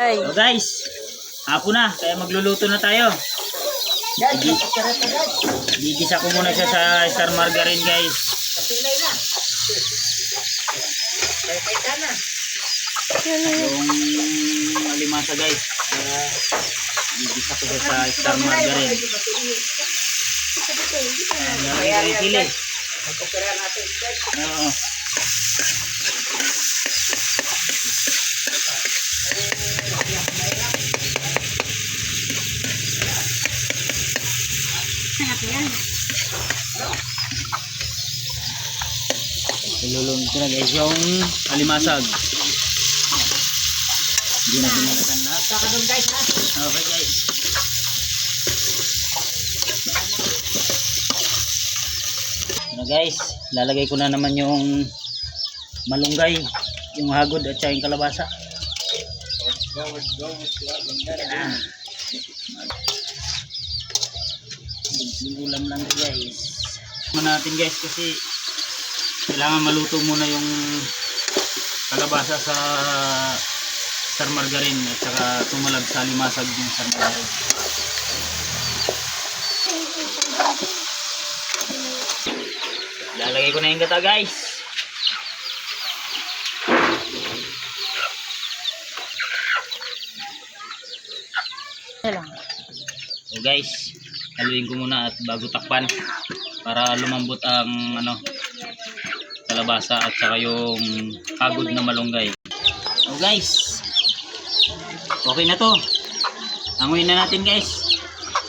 So guys, hapon na, kaya magluluto na tayo. Gigisa ko muna siya sa star margarine guys. Yung alimasa guys, gigisa ko siya sa star margarine. Lalagay ko yung sili. Oo. Ilulunod ko na guys yung alimasag. Hindi na binalatan lahat. Okay guys. Ano guys, lalagay ko na naman yung malunggay, yung hagod at saka yung kalabasa. Yung ulam lang guys. Natin guys kasi kailangan maluto muna yung kalabasa sa star margarine at saka tumalab sa limasag yung star margarine. Lalagay ko na yung gata guys. So guys, haluin ko muna at bago takpan para lumambot ang kalabasa at saka yung hagod na malunggay. So guys, okay na to. Hanguin na natin guys.